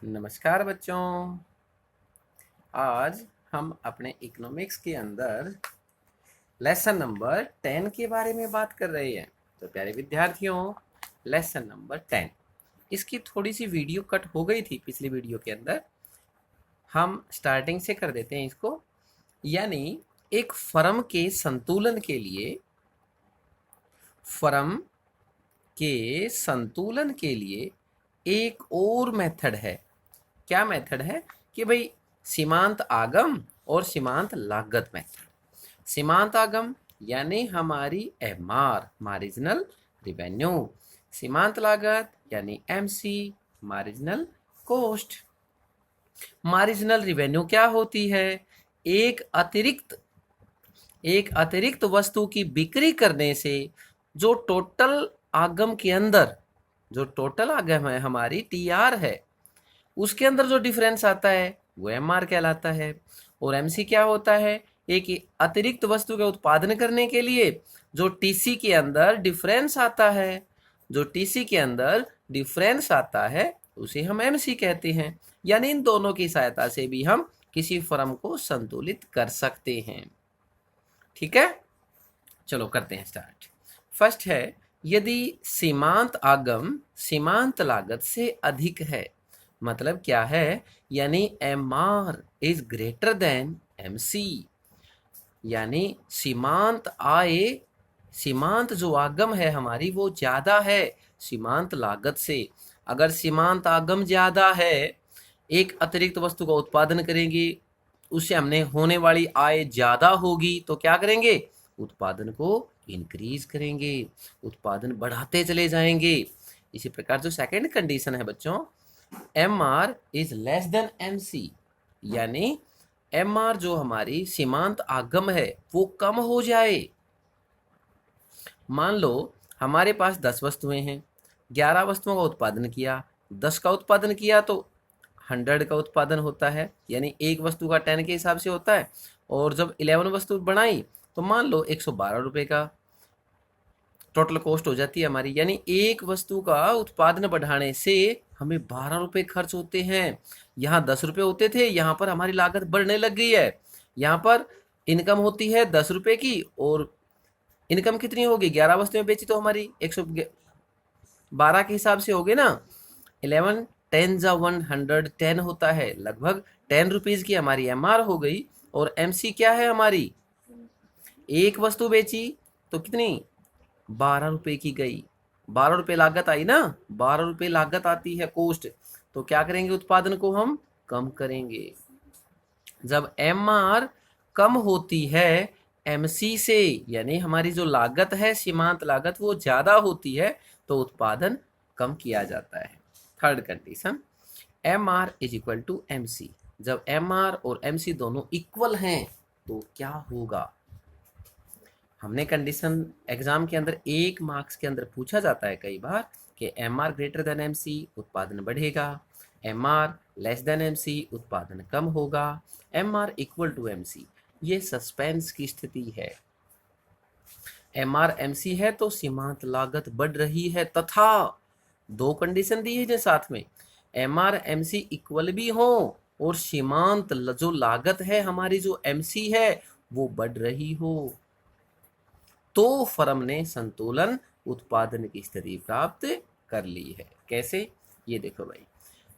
नमस्कार बच्चों। आज हम अपने इकोनॉमिक्स के अंदर लेसन नंबर 10 के बारे में बात कर रहे हैं। तो प्यारे विद्यार्थियों, लेसन नंबर 10 इसकी थोड़ी सी वीडियो कट हो गई थी पिछली वीडियो के अंदर। हम स्टार्टिंग से कर देते हैं इसको। यानी एक फर्म के संतुलन के लिए फर्म के संतुलन के लिए एक और मेथड है। क्या मेथड है कि भाई सीमांत आगम और सीमांत लागत मेथड। सीमांत आगम यानी हमारी एमआर मार्जिनल रिवेन्यू, सीमांत लागत यानी MC marginal cost. Marginal revenue क्या होती है? एक अतिरिक्त वस्तु की बिक्री करने से जो टोटल आगम के अंदर, जो टोटल आगम है हमारी टीआर है, उसके अंदर जो डिफरेंस आता है वो एमआर कहलाता है। और एमसी क्या होता है? एक अतिरिक्त वस्तु का उत्पादन करने के लिए जो टीसी के अंदर डिफरेंस आता है, जो टीसी के अंदर डिफरेंस आता है उसे हम एमसी कहते हैं। यानी इन दोनों की सहायता से भी हम किसी फर्म को संतुलित कर सकते हैं। ठीक है, चलो करते हैं स्टार्ट। फर्स्ट है, यदि सीमांत आगम सीमांत लागत से अधिक है। मतलब क्या है? यानी M R is greater than M C. यानी सीमांत आय, सीमांत जो आगम है हमारी वो ज्यादा है सीमांत लागत से। अगर सीमांत आगम ज्यादा है, एक अतिरिक्त वस्तु का उत्पादन करेंगे, उससे हमने होने वाली आय ज्यादा होगी, तो क्या करेंगे? उत्पादन को इंक्रीज करेंगे, उत्पादन बढ़ाते चले जाएंगे। इसी प्रकार जो सेकंड कंडीशन है बच्चों, M R is less than M C. यानी एम आर जो हमारी सीमांत आगम है वो कम हो जाए। मान लो हमारे पास 10 वस्तुएं हैं, 11 वस्तुओं का उत्पादन किया, 10 का उत्पादन किया तो 100 का उत्पादन होता है। यानी एक वस्तु का 10 के हिसाब से होता है। और जब 11 वस्तु बनाई तो मान लो 112 रुपये का टोटल कॉस्ट हो जाती है हमारी। यानी एक वस्तु का उत्पादन बढ़ाने से हमें 12 रुपये खर्च होते हैं। यहाँ 10 रुपये होते थे, यहाँ पर हमारी लागत बढ़ने लग गई है। यहाँ पर इनकम होती है 10 रुपये की, और इनकम कितनी होगी? 11 वस्तुएं बेची तो हमारी 112 के हिसाब से होगी ना। 11 10 जा 110 होता है, लगभग 10 रुपीज की हमारी एमआर हो गई। और एमसी क्या है हमारी? एक वस्तु बेची तो कितनी? 12 रुपए की गई। 12 रुपए लागत आई ना, 12 रुपए लागत आती है कॉस्ट। तो क्या करेंगे? उत्पादन को हम कम करेंगे। जब एम आर कम होती है एमसी से, यानी हमारी जो लागत है सीमांत लागत वो ज्यादा होती है, तो उत्पादन कम किया जाता है। Third condition, M R is equal to M C. जब एम आर और एम सी दोनों इक्वल हैं तो क्या होगा? हमने कंडीशन एग्जाम के अंदर 1 मार्क्स के अंदर पूछा जाता है कई बार कि M R greater than M C उत्पादन बढ़ेगा, M R less than M C उत्पादन कम होगा, M R equal to M C. ये सस्पेंस की स्थिति है। एम आर एम सी है तो सीमांत लागत बढ़ रही है, तथा दो कंडीशन दी है साथ में, M R M C equal भी हो और सीमांत जो लागत है हमारी जो एम सी है वो बढ़ रही हो, तो फर्म ने संतुलन उत्पादन की स्थिति प्राप्त कर ली है। कैसे? ये देखो भाई,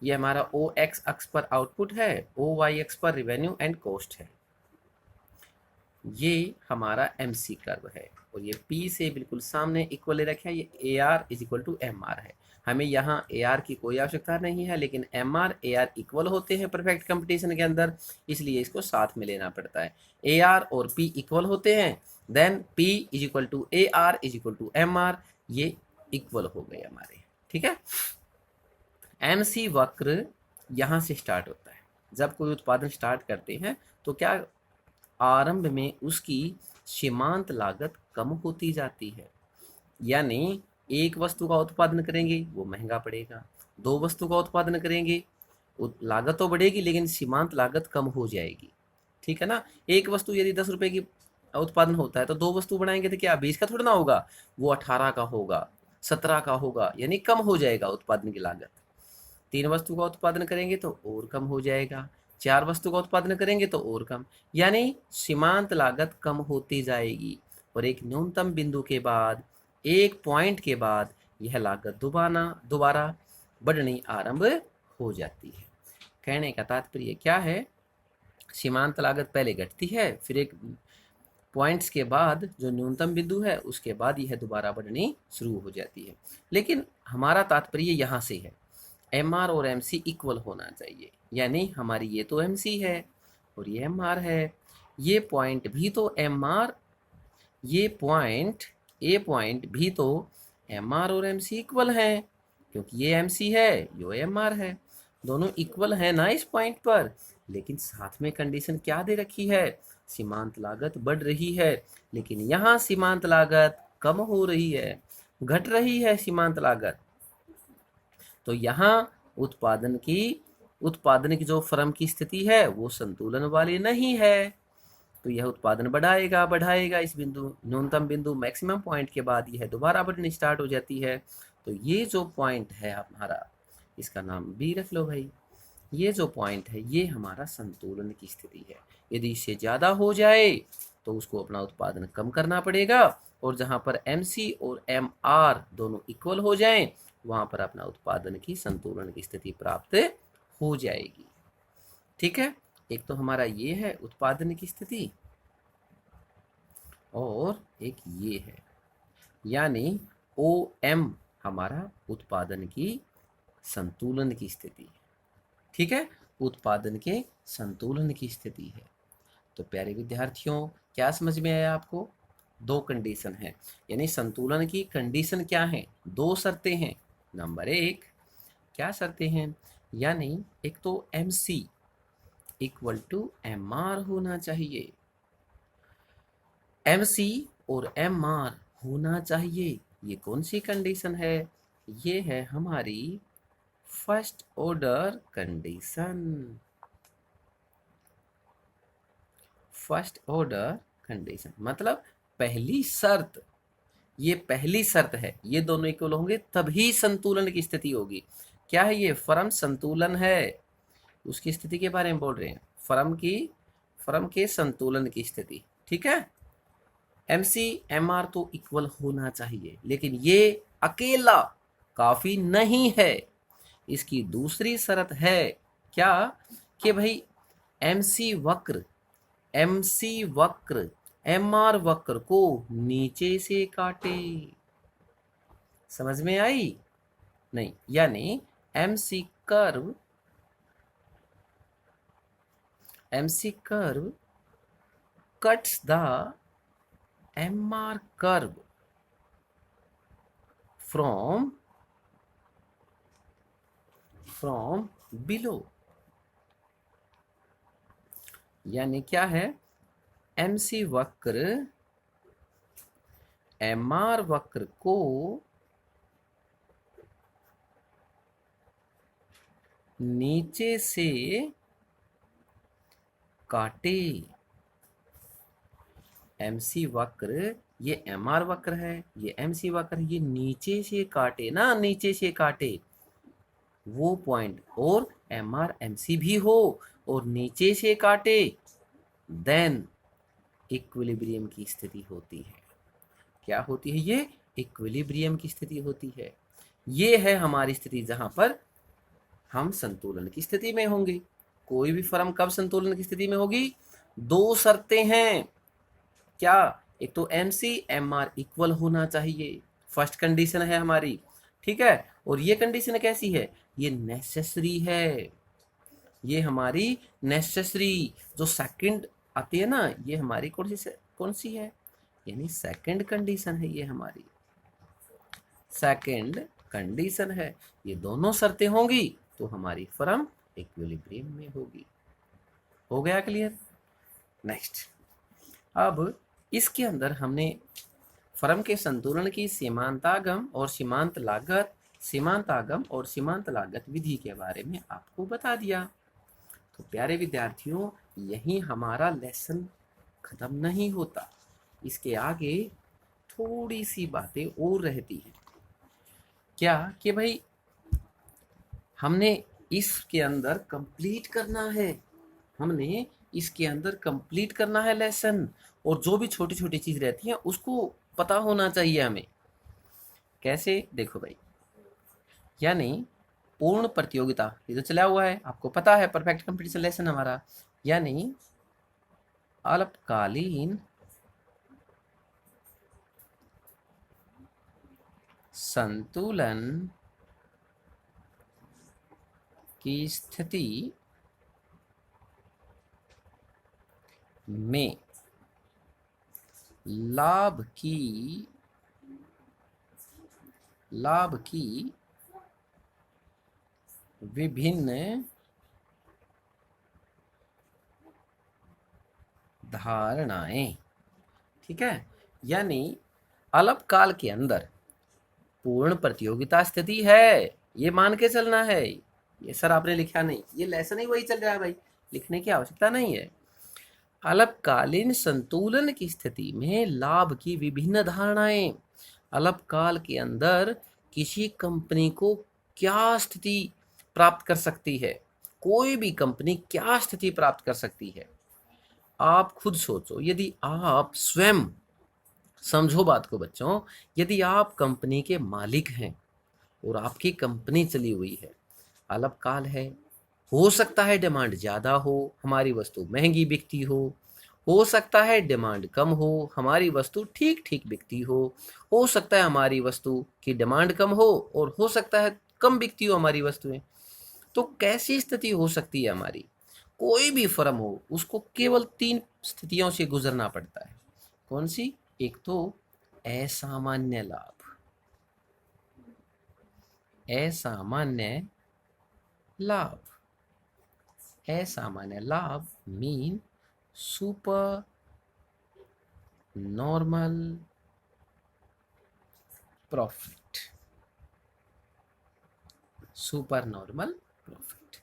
ये हमारा ओ एक्स अक्ष पर आउटपुट है, ओ वाई अक्ष पर रिवेन्यू एंड कॉस्ट है। ये हमारा एमसी कर्व है और ये पी से बिल्कुल सामने इक्वल रखा है। ये A R is equal to M R है। हमें यहाँ ए आर की कोई आवश्यकता नहीं है, लेकिन M R A R equal होते हैं परफेक्ट कंपटीशन के अंदर, इसलिए इसको साथ में लेना पड़ता है। ए आर और पी इक्वल होते हैं, then P is equal to A R is equal to M R, ये इक्वल हो गए हमारे। ठीक है, एम सी वक्र यहाँ से स्टार्ट होता है। जब कोई उत्पादन स्टार्ट करते हैं तो क्या आरंभ में उसकी सीमांत लागत कम होती जाती है। यानी एक वस्तु का उत्पादन करेंगे वो महंगा पड़ेगा, 2 वस्तु का उत्पादन करेंगे लागत तो बढ़ेगी लेकिन सीमांत लागत कम हो जाएगी। ठीक है ना। एक वस्तु यदि 10 रुपए की उत्पादन होता है तो 2 वस्तु बनाएंगे तो क्या 20 का थोड़ा ना होगा, वो 18 का होगा, 17 का होगा, यानी कम हो जाएगा उत्पादन की लागत। 3 वस्तु का उत्पादन करेंगे तो और कम हो जाएगा, 4 वस्तु का उत्पादन करेंगे तो और कम, यानी सीमांत लागत कम होती जाएगी और एक न्यूनतम बिंदु के बाद, एक पॉइंट के बाद यह लागत दोबारा बढ़नी आरंभ हो जाती है। कहने का तात्पर्य क्या है, सीमांत लागत पहले घटती है, फिर एक पॉइंट्स के बाद जो न्यूनतम बिंदु है उसके बाद यह दोबारा बढ़नी शुरू हो जाती है। लेकिन हमारा तात्पर्य यहाँ से है, एम आर और एम सी इक्वल होना चाहिए, यानी हमारी ये तो एम सी है और ये एम आर है, ये पॉइंट भी तो एम आर, ये पॉइंट ए पॉइंट भी तो एम आर और एम सी इक्वल हैं, क्योंकि ये एम सी है, ये एम आर है, दोनों इक्वल है ना इस पॉइंट पर। लेकिन साथ में कंडीशन क्या दे रखी है, सीमांत लागत बढ़ रही है, लेकिन यहाँ सीमांत लागत कम हो रही है, घट रही है सीमांत लागत। तो यहाँ उत्पादन की जो फर्म की स्थिति है वो संतुलन वाली नहीं है, तो यह उत्पादन बढ़ाएगा इस बिंदु, न्यूनतम बिंदु मैक्सिमम पॉइंट के बाद यह दोबारा बढ़नी स्टार्ट हो जाती है। तो ये जो पॉइंट है हमारा, इसका नाम बी रख लो भाई, ये जो पॉइंट है ये हमारा संतुलन की स्थिति है। यदि इससे ज़्यादा हो जाए तो उसको अपना उत्पादन कम करना पड़ेगा, और जहाँ पर एम सी और एम आर दोनों इक्वल हो जाएं वहाँ पर अपना उत्पादन की संतुलन की स्थिति प्राप्त हो जाएगी। ठीक है, एक तो हमारा ये है उत्पादन की स्थिति, और एक ये है, यानी ओ एम हमारा उत्पादन की संतुलन की स्थिति है। ठीक है, उत्पादन के संतुलन की स्थिति है। तो प्यारे विद्यार्थियों, क्या समझ में आया आपको? 2 कंडीशन है, यानी संतुलन की कंडीशन क्या है, 2 शर्तें हैं। नंबर 1 क्या शर्तें हैं, यानी एक तो M C equal to M R होना चाहिए, एम सी और एम आर होना चाहिए। ये कौन सी कंडीशन है, ये है हमारी first order condition. First order condition मतलब पहली शर्त, ये पहली शर्त है, ये दोनों इक्वल होंगे तभी संतुलन की स्थिति होगी। क्या है ये, फर्म संतुलन है, उसकी स्थिति के बारे में बोल रहे हैं, फर्म के संतुलन की स्थिति। ठीक है, एम सी एम आर तो इक्वल होना चाहिए, लेकिन ये अकेला काफी नहीं है। इसकी दूसरी शर्त है क्या, कि भाई एम सी वक्र एम आर वक्र को नीचे से काटे। समझ में आई? नहीं, यानी M C curve cuts the M R curve from below. यानी क्या है, एम सी वक्र एम आर वक्र को नीचे से काटे। एम सी वक्र, ये एम आर वक्र है, ये एम सी वक्र, ये नीचे से काटे ना, नीचे से काटे वो पॉइंट, और एम आर एम सी भी हो और नीचे से काटे, देन इक्विलिब्रियम की स्थिति होती है। क्या होती है ये, इक्विलिब्रियम की स्थिति होती है। ये है हमारी स्थिति जहां पर हम संतुलन की स्थिति में होंगे। कोई भी फर्म कब संतुलन की स्थिति में होगी, 2 शर्तें हैं। क्या, एक तो M C M R equal होना चाहिए, फर्स्ट कंडीशन है हमारी। ठीक है, और ये कंडीशन कैसी है, ये नेसेसरी है, ये हमारी नेसेसरी। जो सेकंड आती है ना, ये हमारी कौन सी है, यानी सेकंड कंडीशन है, ये हमारी सेकंड कंडीशन है। ये दोनों शर्तें होंगी तो हमारी फर्म इक्विलिब्रियम में होगी। हो गया क्लियर? नेक्स्ट, अब इसके अंदर हमने फर्म के संतुलन की सीमांतागम और सीमांत लागत विधि के बारे में आपको बता दिया। तो प्यारे विद्यार्थियों, यही हमारा लेसन खत्म नहीं होता, इसके आगे थोड़ी सी बातें और रहती हैं। क्या, कि भाई हमने इसके अंदर कंप्लीट करना है, हमने इसके अंदर कंप्लीट करना है लेसन, और जो भी छोटी छोटी चीज रहती है उसको पता होना चाहिए हमें। कैसे, देखो भाई, यानी पूर्ण प्रतियोगिता, ये तो चला हुआ है, आपको पता है परफेक्ट कंपटीशन लेसन हमारा, यानी अल्पकालीन संतुलन की स्थिति में लाभ की विभिन्न धारणाएं। ठीक है, यानी अल्पकाल के अंदर पूर्ण प्रतियोगिता स्थिति है, ये मान के चलना है। ये सर आपने लिखा नहीं, ये लेसन ही वही चल रहा है भाई, लिखने की आवश्यकता नहीं है। अल्पकालीन संतुलन की स्थिति में लाभ की विभिन्न धारणाएं। अल्पकाल के अंदर किसी कंपनी को क्या स्थिति प्राप्त कर सकती है, कोई भी कंपनी क्या स्थिति प्राप्त कर सकती है, आप खुद सोचो। यदि आप स्वयं, समझो बात को बच्चों, यदि आप कंपनी के मालिक हैं और आपकी कंपनी चली हुई है, अल्पकाल है, हो सकता है डिमांड ज़्यादा हो, हमारी वस्तु महंगी बिकती हो सकता है डिमांड कम हो, हमारी वस्तु ठीक ठीक बिकती हो सकता है हमारी वस्तु की डिमांड कम हो और हो सकता है कम बिकती हो हमारी वस्तुएं। तो कैसी स्थिति हो सकती है हमारी, कोई भी फर्म हो उसको केवल 3 स्थितियों से गुजरना पड़ता है। कौन सी? एक तो असामान्य लाभ, असामान्य लाभ, असामान्य लाभ mean super normal profit, super normal profit.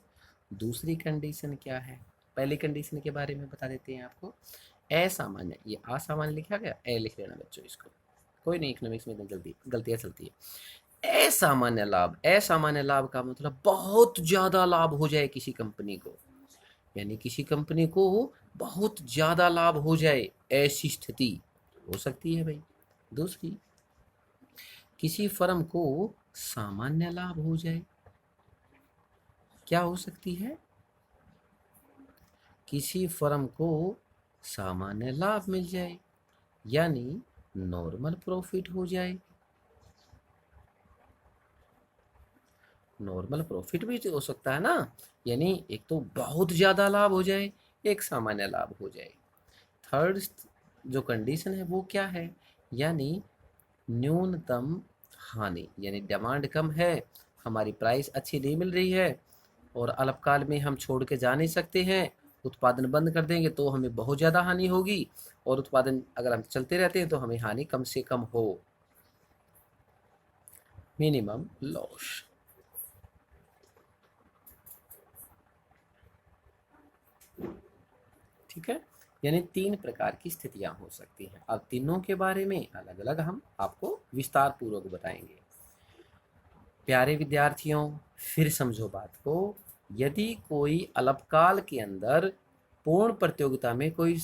दूसरी कंडीशन क्या है, पहली कंडीशन के बारे में बता देते हैं आपको। असामान्य, ये असामान्य लिखा गया, ए लिख लेना बच्चों इसको, कोई नहीं, इकोनॉमिक्स में जल्दी गलतियां चलती है। असामान्य लाभ, असामान्य लाभ का मतलब बहुत ज्यादा लाभ हो जाए किसी कंपनी को, यानी किसी कंपनी को बहुत ज्यादा लाभ हो जाए, ऐसी स्थिति हो सकती है भाई। दूसरी, किसी फर्म को सामान्य लाभ हो जाए, क्या हो सकती है? किसी फर्म को सामान्य लाभ मिल जाए, यानी नॉर्मल प्रॉफिट हो जाए। नॉर्मल प्रॉफिट भी तो हो सकता है ना, यानी एक तो बहुत ज्यादा लाभ हो जाए, एक सामान्य लाभ हो जाए। थर्ड जो कंडीशन है वो क्या है, यानी न्यूनतम हानि, यानी डिमांड कम है, हमारी प्राइस अच्छी नहीं मिल रही है और अल्पकाल में हम छोड़ के जा नहीं सकते हैं, उत्पादन बंद कर देंगे तो हमें बहुत ज़्यादा हानि होगी, और उत्पादन अगर हम चलते रहते हैं तो हमें हानि कम से कम हो, मिनिमम लॉस। ठीक है, यानी 3 प्रकार की स्थितियां हो सकती हैं। अब तीनों के बारे में अलग अलग हम आपको विस्तार पूर्वक बताएंगे। प्यारे विद्यार्थियों, फिर समझो बात को, यदि कोई अल्पकाल के अंदर पूर्ण प्रतियोगिता में कोई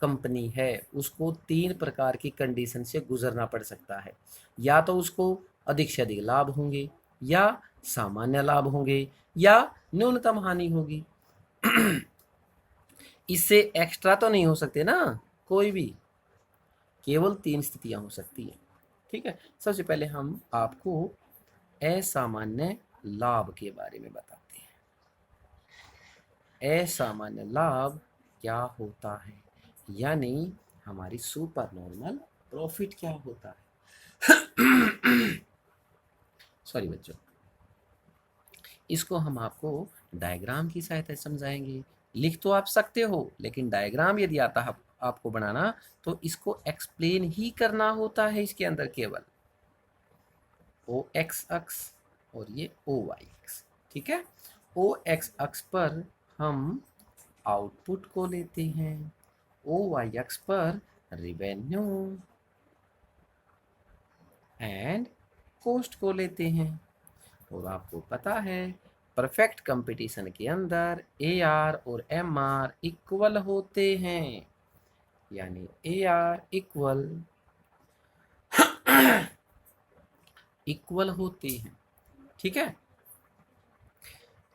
कंपनी है, उसको 3 प्रकार की कंडीशन से गुजरना पड़ सकता है। या तो उसको अधिक से अधिक लाभ होंगे, या सामान्य लाभ होंगे, या न्यूनतम हानि होगी। इससे एक्स्ट्रा तो नहीं हो सकते ना कोई भी, केवल 3 स्थितियां हो सकती है। ठीक है, सबसे पहले हम आपको असामान्य लाभ के बारे में बताते हैं। असामान्य लाभ क्या होता है, यानी हमारी सुपर नॉर्मल प्रॉफिट क्या होता है। सॉरी बच्चों, इसको हम आपको डायग्राम की सहायता से समझाएंगे। लिख तो आप सकते हो, लेकिन डायग्राम यदि आता है आपको बनाना तो इसको एक्सप्लेन ही करना होता है। इसके अंदर केवल ओ एक्स अक्ष और ये ओ वाई अक्ष। ठीक है, ओ एक्स अक्ष पर हम आउटपुट को लेते हैं, ओ वाई अक्ष पर रिवेन्यू एंड कॉस्ट को लेते हैं। और आपको पता है परफेक्ट कंपटीशन के अंदर ए आर और एम आर इक्वल होते हैं, यानी ए आर इक्वल होते हैं। ठीक है,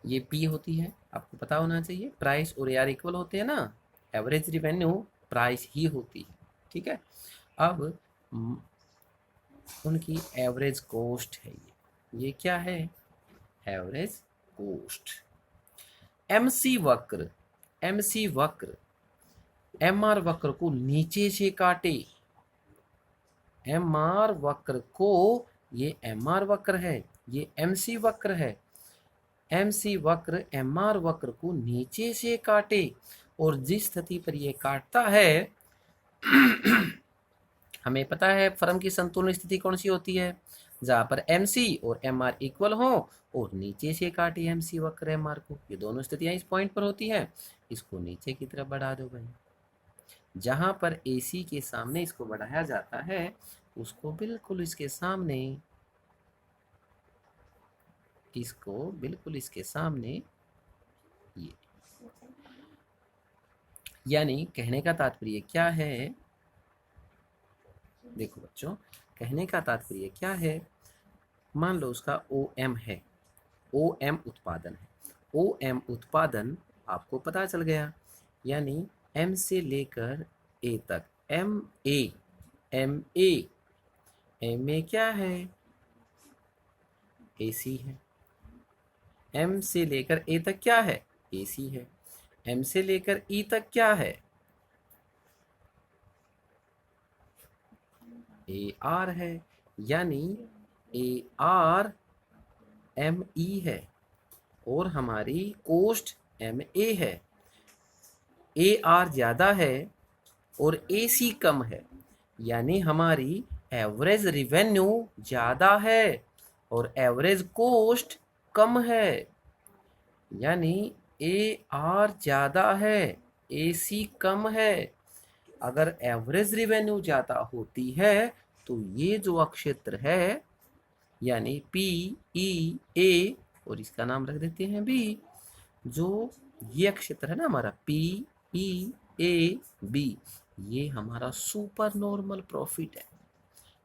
ये पी होती है, आपको पता होना चाहिए। प्राइस और ए आर इक्वल होते हैं ना, एवरेज रिवेन्यू प्राइस ही होती है। ठीक है, अब उनकी एवरेज कॉस्ट है ये क्या है, एवरेज कॉस्ट। एमसी वक्र एम आर वक्र को नीचे से काटे, एम आर वक्र को, ये एम आर वक्र है, ये एमसी वक्र है, एमसी वक्र एम आर वक्र को नीचे से काटे, और जिस स्थिति पर ये काटता है हमें पता है फर्म की संतुलन स्थिति कौन सी होती है, जहां पर एमसी और एम आर इक्वल हो और नीचे से काटे एमसी वक्र एम आर को। ये दोनों स्थितियां इस पॉइंट पर होती है, इसको नीचे की तरफ बढ़ा दो भाई। जहां पर एसी के सामने इसको बढ़ाया जाता है, उसको बिल्कुल इसके सामने, ये, यानी कहने का तात्पर्य क्या है, देखो बच्चों, कहने का तात्पर्य क्या है, मान लो उसका OM है, OM उत्पादन है, OM उत्पादन आपको पता चल गया, यानी M से लेकर A तक, MA क्या है, AC है। M से लेकर A तक क्या है, AC है। M से लेकर E तक क्या है, AR है, यानी AR ME है, और हमारी कोस्ट MA है। AR ज़्यादा है और AC कम है, यानी हमारी एवरेज रिवेन्यू ज़्यादा है और एवरेज कोस्ट कम है, यानी AR ज़्यादा है, AC कम है। अगर एवरेज रिवेन्यू ज़्यादा होती है तो ये जो क्षेत्र है, यानी PEA, और इसका नाम रख देते हैं B, जो ये क्षेत्र है ना हमारा PEAB, ये हमारा सुपर नॉर्मल प्रॉफिट है।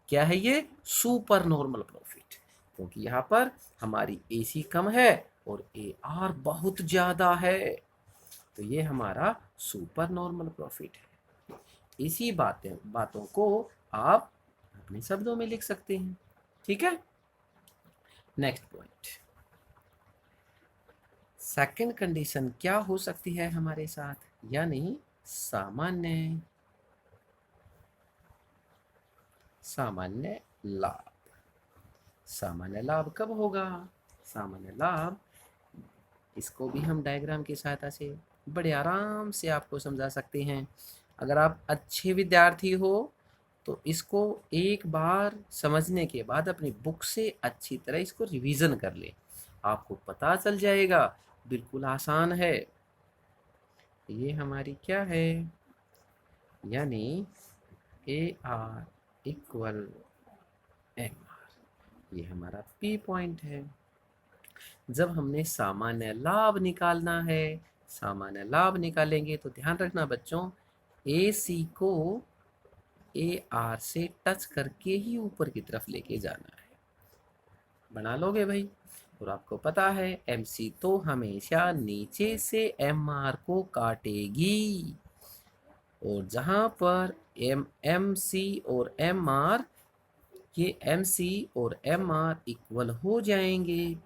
क्या है ये, सुपर नॉर्मल प्रॉफिट, क्योंकि यहाँ पर हमारी AC कम है और AR बहुत ज़्यादा है, तो ये हमारा सुपर नॉर्मल प्रॉफिट है। इसी बातों को आप अपने शब्दों में लिख सकते हैं। ठीक है, नेक्स्ट पॉइंट, सेकंड कंडीशन क्या हो सकती है हमारे साथ, यानी सामान्य लाभ। सामान्य लाभ कब होगा, सामान्य लाभ, इसको भी हम डायग्राम की सहायता से बड़े आराम से आपको समझा सकते हैं। अगर आप अच्छे विद्यार्थी हो तो इसको एक बार समझने के बाद अपनी बुक से अच्छी तरह इसको रिवीजन कर ले, आपको पता चल जाएगा, बिल्कुल आसान है। ये हमारी क्या है, यानी AR इक्वल MR, ये हमारा P पॉइंट है। जब हमने सामान्य लाभ निकालना है, सामान्य लाभ निकालेंगे तो ध्यान रखना बच्चों, AC को AR से टच करके ही ऊपर की तरफ लेके जाना है। बना लोगे भाई, और आपको पता है MC तो हमेशा नीचे से MR को काटेगी, और जहां पर MC और MR, ये MC और MR इक्वल हो जाएंगे,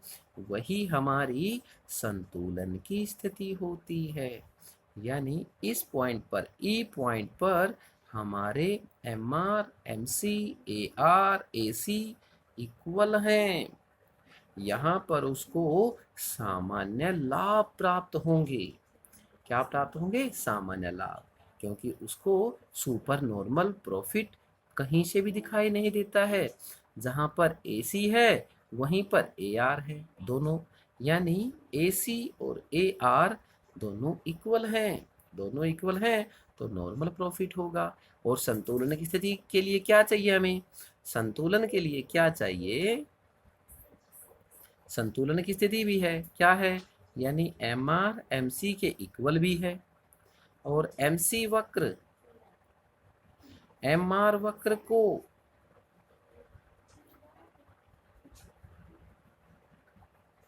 वही हमारी संतुलन की स्थिति होती है। यानी इस पॉइंट पर, E पॉइंट पर हमारे MR, MC, AR, AC equal हैं, यहाँ पर उसको सामान्य लाभ प्राप्त होंगे। क्या प्राप्त होंगे, सामान्य लाभ, क्योंकि उसको सुपर नॉर्मल प्रॉफिट कहीं से भी दिखाई नहीं देता है। जहाँ पर AC है वहीं पर AR है, दोनों, यानी AC और AR दोनों इक्वल हैं, तो नॉर्मल प्रॉफिट होगा। और संतुलन की स्थिति के लिए क्या चाहिए हमें, संतुलन के लिए क्या चाहिए, संतुलन की स्थिति भी है, क्या है, यानी एम आर एम सी के इक्वल भी है। और एम सी वक्र एम आर वक्र को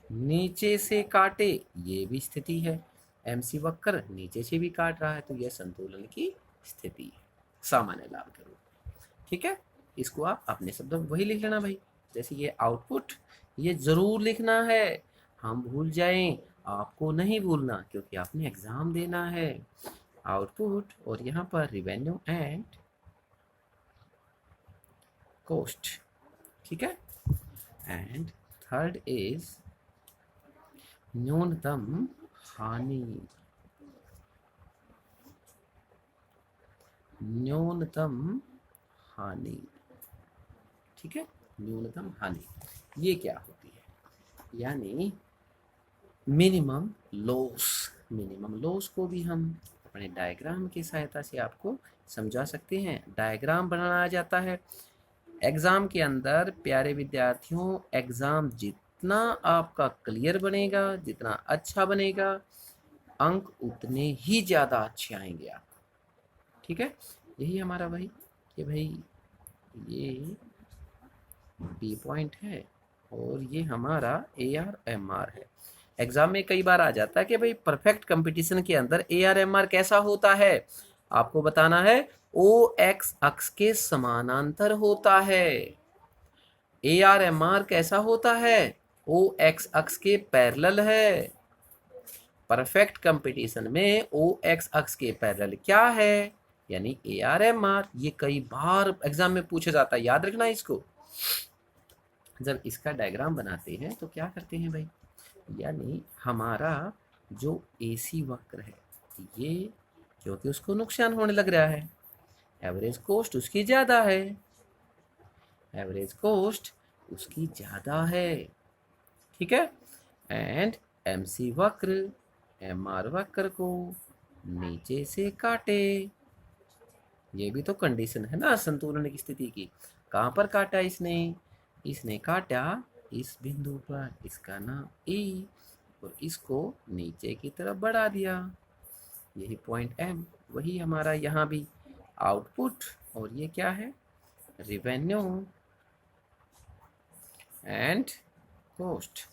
नीचे से काटे, ये भी स्थिति है। एम सी वक्र नीचे से भी काट रहा है, तो यह संतुलन की स्थिति है, सामान्य लाभ के रूप में। ठीक है, इसको आप अपने शब्दों में वही लिख लेना भाई। जैसे ये आउटपुट, ये जरूर लिखना है, हम भूल जाएं आपको नहीं भूलना, क्योंकि आपने एग्जाम देना है। आउटपुट और यहाँ पर रिवेन्यू एंड कॉस्ट। ठीक है, एंड थर्ड इज न्यूनतम हानि। न्यूनतम हानि, ठीक है, न्यूनतम हानि ये क्या होती है, यानी मिनिमम लॉस। मिनिमम लॉस को भी हम अपने डायग्राम की सहायता से आपको समझा सकते हैं। डायग्राम बनाया जाता है एग्जाम के अंदर। प्यारे विद्यार्थियों, एग्जाम जितना आपका क्लियर बनेगा, जितना अच्छा बनेगा, अंक उतने ही ज़्यादा अच्छे आएंगे आपको। ठीक है, यही हमारा भाई कि भाई ये बी पॉइंट है और ये हमारा ए आर एम आर है। एग्जाम में कई बार आ जाता है कि भाई परफेक्ट कंपटीशन के अंदर ए आर एम आर कैसा होता है, आपको बताना है ओ एक्स अक्ष के समानांतर होता है। ए आर एम आर कैसा होता है, ओ एक्स अक्ष के पैरेलल है। परफेक्ट कंपटीशन में ओ एक्स अक्ष के पैरेलल क्या है, यानी ए आर एम आर। ये कई बार एग्जाम में पूछा जाता है, याद रखना इसको। जब इसका डायग्राम बनाते हैं तो क्या करते हैं भाई, यानी हमारा जो एसी वक्र है, ये क्योंकि उसको नुकसान होने लग रहा है, एवरेज कॉस्ट उसकी ज़्यादा है, एवरेज कॉस्ट उसकी ज़्यादा है। ठीक है, एंड एम सी वक्र एम आर वक्र को नीचे से काटे। ये भी तो कंडीशन है ना संतुलन की स्थिति की। कहाँ पर काटा इसने, इसने काटा इस बिंदु पर, इसका नाम ई, और इसको नीचे की तरफ बढ़ा दिया, यही पॉइंट एम। वही हमारा यहाँ भी आउटपुट, और ये क्या है, रिवेन्यू एंड कॉस्ट।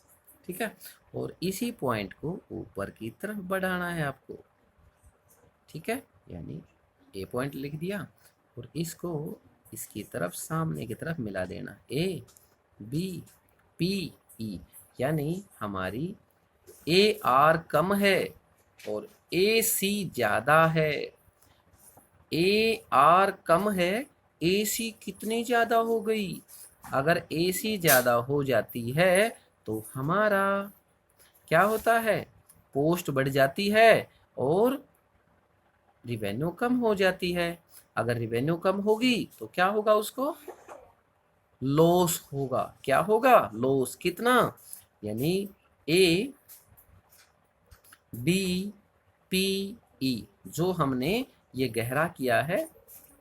ठीक है, और इसी पॉइंट को ऊपर की तरफ बढ़ाना है आपको। ठीक है, यानी ए पॉइंट लिख दिया और इसको इसकी तरफ, सामने की तरफ मिला देना, ए बी पी ई, यानी हमारी ए आर कम है और ए सी ज़्यादा है। ए आर कम है, ए सी कितनी ज़्यादा हो गई, अगर ए सी ज़्यादा हो जाती है तो हमारा क्या होता है, पोस्ट बढ़ जाती है और रिवेन्यू कम हो जाती है। अगर रिवेन्यू कम होगी तो क्या होगा, उसको लॉस होगा। क्या होगा, लॉस। कितना, यानी ए बी पी ई, जो हमने ये गहरा किया है,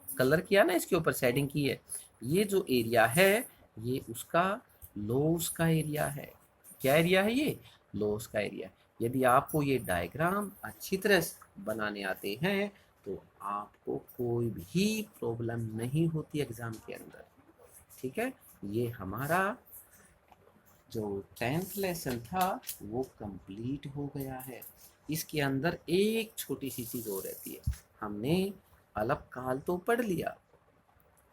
कलर किया ना, इसके ऊपर शेडिंग की है, ये जो एरिया है ये उसका लॉस का एरिया है। क्या एरिया है ये, लॉस का एरिया। यदि आपको ये डायग्राम अच्छी तरह से बनाने आते हैं तो आपको कोई भी प्रॉब्लम नहीं होती एग्जाम के अंदर। ठीक है, ये हमारा जो 10th लेसन था वो कंप्लीट हो गया है। इसके अंदर एक छोटी सी चीज़ और रहती है, हमने अल्पकाल तो पढ़ लिया,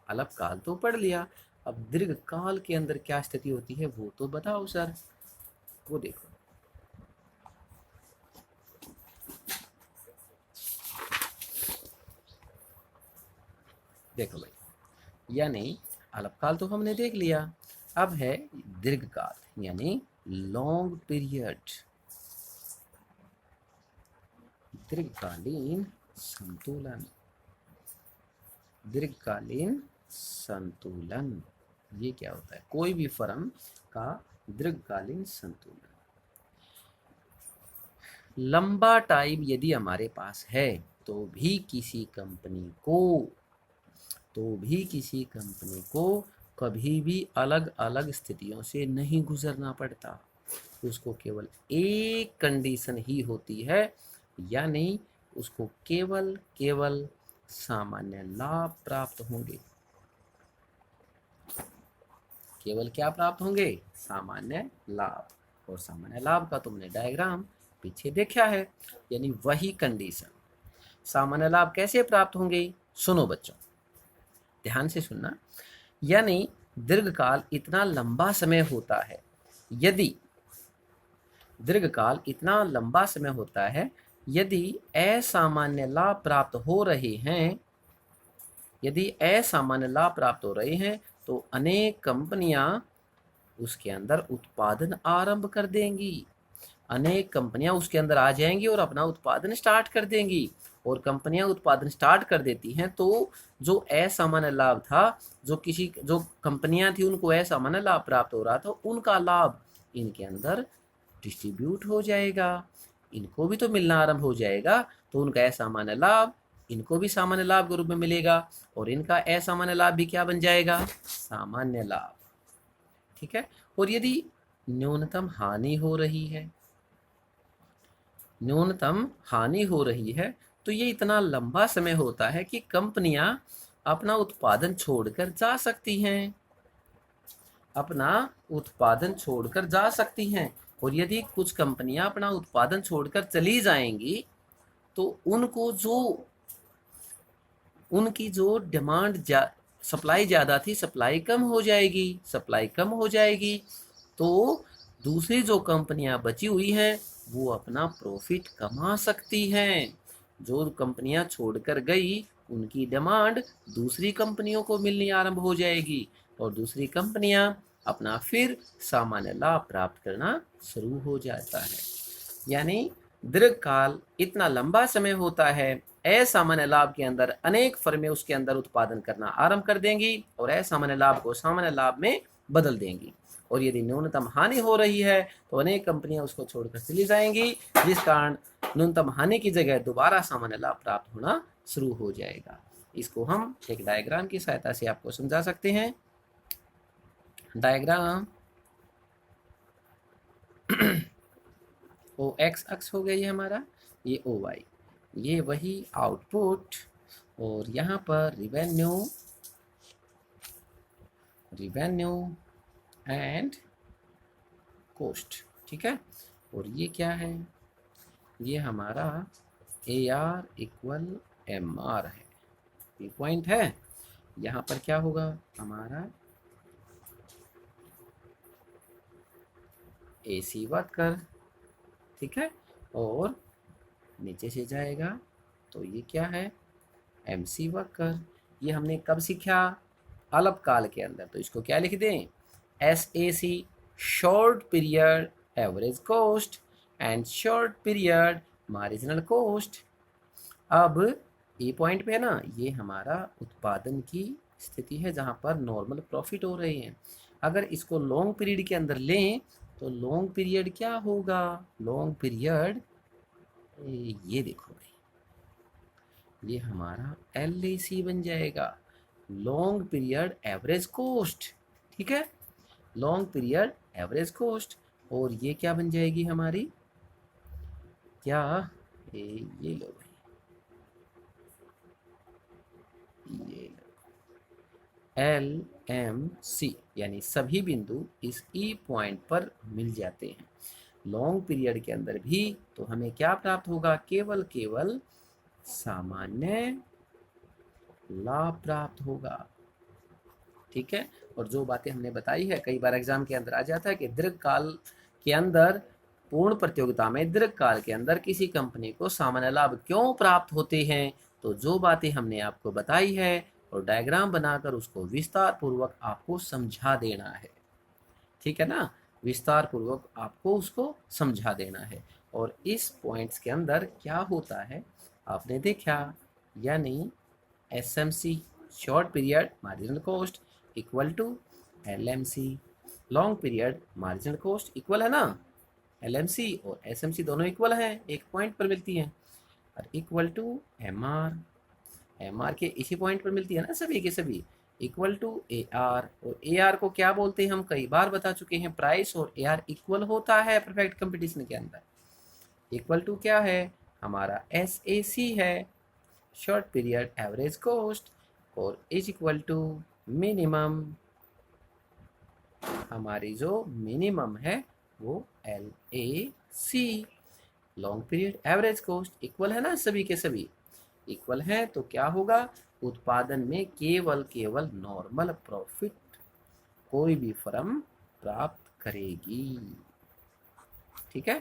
अल्पकाल तो पढ़ लिया, अब दीर्घकाल के अंदर क्या स्थिति होती है वो तो बताओ सर। वो देखो, देखो भाई, यानी अल्पकाल तो हमने देख लिया, अब है दीर्घकाल, यानी लॉन्ग पीरियड, दीर्घकालीन संतुलन। दीर्घकालीन संतुलन ये क्या होता है, कोई भी फर्म का दीर्घकालीन संतुलन। लंबा टाइम यदि हमारे पास है तो भी किसी कंपनी को कभी भी अलग अलग स्थितियों से नहीं गुजरना पड़ता। उसको केवल एक कंडीशन ही होती है, यानी उसको केवल केवल सामान्य लाभ प्राप्त होंगे। केवल क्या प्राप्त होंगे? सामान्य लाभ। और सामान्य लाभ का तुमने डायग्राम पीछे देखा है, यानी वही कंडीशन। सामान्य लाभ कैसे प्राप्त होंगे? सुनो बच्चों, ध्यान से सुनना। यानी दीर्घकाल इतना लंबा समय होता है, यदि दीर्घकाल इतना लंबा समय होता है, यदि असामान्य लाभ प्राप्त हो रहे हैं, यदि असामान्य लाभ प्राप्त हो रहे हैं, तो अनेक कंपनियां उसके अंदर उत्पादन आरंभ कर देंगी। अनेक कंपनियां उसके अंदर आ जाएंगी और अपना उत्पादन स्टार्ट कर देंगी। और कंपनियां उत्पादन स्टार्ट कर देती हैं तो जो असामान्य लाभ था, जो कंपनियां थी उनको असामान्य लाभ प्राप्त हो रहा था, उनका लाभ इनके अंदर डिस्ट्रीब्यूट हो जाएगा, इनको भी तो मिलना आरंभ हो जाएगा। तो उनका असामान्य लाभ इनको भी सामान्य लाभ के रूप में मिलेगा, और इनका असामान्य लाभ भी क्या बन जाएगा? सामान्य लाभ। ठीक है। और यदि न्यूनतम हानि हो रही है, न्यूनतम हानि हो रही है, तो ये इतना लंबा समय होता है कि कंपनियां अपना उत्पादन छोड़कर जा सकती हैं, अपना उत्पादन छोड़कर जा सकती हैं। और यदि कुछ कंपनियां अपना उत्पादन छोड़कर चली जाएंगी, तो उनकी जो सप्लाई ज़्यादा थी, सप्लाई कम हो जाएगी, सप्लाई कम हो जाएगी, तो दूसरी जो कंपनियां बची हुई हैं वो अपना प्रॉफिट कमा सकती हैं। जो कंपनियां छोड़कर गई उनकी डिमांड दूसरी कंपनियों को मिलनी आरंभ हो जाएगी, और दूसरी कंपनियां अपना फिर सामान्य लाभ प्राप्त करना शुरू हो जाता है। यानी दीर्घकाल इतना लंबा समय होता है, असामान्य लाभ के अंदर अनेक फर्में उसके अंदर उत्पादन करना आरंभ कर देंगी और असामान्य लाभ को सामान्य लाभ में बदल देंगी। और यदि न्यूनतम हानि हो रही है तो अनेक कंपनियां उसको छोड़कर चली जाएंगी, जिस कारण न्यूनतम हानि की जगह दोबारा सामान्य लाभ प्राप्त होना शुरू हो जाएगा। इसको हम एक डायग्राम की सहायता से आपको समझा सकते हैं। डायग्राम ओ एक्स अक्ष हो गया ये हमारा, ये ओ वाई, ये वही आउटपुट, और यहाँ पर रिवेन्यू एंड कॉस्ट। ठीक है। और ये क्या है? ये हमारा A R equal M R है, ये पॉइंट है। यहाँ पर क्या होगा? हमारा ए सी वर्कर। ठीक है। और नीचे से जाएगा तो ये क्या है? M C curve. ये हमने कब सीखा? अल्पकाल के अंदर। तो इसको क्या लिख दें? S A C, short period average cost and short period marginal cost. अब ये पॉइंट पे है ना, ये हमारा उत्पादन की स्थिति है जहाँ पर नॉर्मल प्रॉफिट हो रहे हैं। अगर इसको लॉन्ग पीरियड के अंदर लें तो लॉन्ग पीरियड क्या होगा? लॉन्ग पीरियड ये देखो भाई, ये हमारा LAC बन जाएगा, लॉन्ग पीरियड एवरेज कॉस्ट। ठीक है, लॉन्ग पीरियड एवरेज कॉस्ट। और ये क्या बन जाएगी हमारी? क्या ये लो भाई, ये LMC, यानी सभी बिंदु इस E पॉइंट पर मिल जाते हैं लॉन्ग पीरियड के अंदर भी। तो हमें क्या प्राप्त होगा? केवल केवल सामान्य लाभ प्राप्त होगा। ठीक है। और जो बातें हमने बताई है, कई बार एग्जाम के अंदर आ जाता है कि दीर्घकाल के अंदर, पूर्ण प्रतियोगिता में दीर्घकाल के अंदर किसी कंपनी को सामान्य लाभ क्यों प्राप्त होते हैं। तो जो बातें हमने आपको बताई है और डायग्राम बनाकर उसको विस्तार पूर्वक आपको समझा देना है। ठीक है ना, विस्तार पूर्वक आपको उसको समझा देना है। और इस पॉइंट्स के अंदर क्या होता है आपने देखा, यानी SMC short period marginal cost equal to LMC long period marginal cost, equal है ना। LMC और SMC दोनों इक्वल हैं, एक पॉइंट पर मिलती हैं, और इक्वल टू MR, MR के इसी पॉइंट पर मिलती है ना सभी के सभी। इक्वल टू ए आर, और ए आर को क्या बोलते हैं हम कई बार बता चुके हैं, प्राइस और ए आर इक्वल होता है परफेक्ट कंपटीशन के अंदर। इक्वल टू क्या है हमारा एस ए सी है, शॉर्ट पीरियड एवरेज कॉस्ट, और इज इक्वल टू मिनिमम, हमारी जो मिनिमम है वो L A C, long period average cost. Equal है ना सभी के सभी, इक्वल है तो क्या होगा, उत्पादन में केवल केवल नॉर्मल प्रॉफिट कोई भी फर्म प्राप्त करेगी। ठीक है,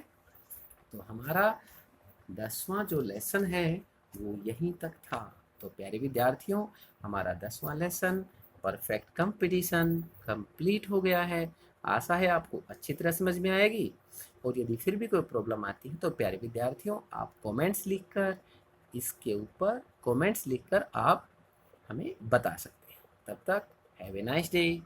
तो हमारा 10वां जो लेसन है वो यहीं तक था। तो प्यारे विद्यार्थियों, हमारा 10वां लेसन परफेक्ट कंपटीशन कंप्लीट हो गया है। आशा है आपको अच्छी तरह समझ में आएगी, और यदि फिर भी कोई प्रॉब्लम आती है तो प्यारे विद्यार्थियों आप कमेंट्स लिखकर, इसके ऊपर कमेंट्स लिखकर आप हमें बता सकते हैं। तब तक हैव ए नाइस डे।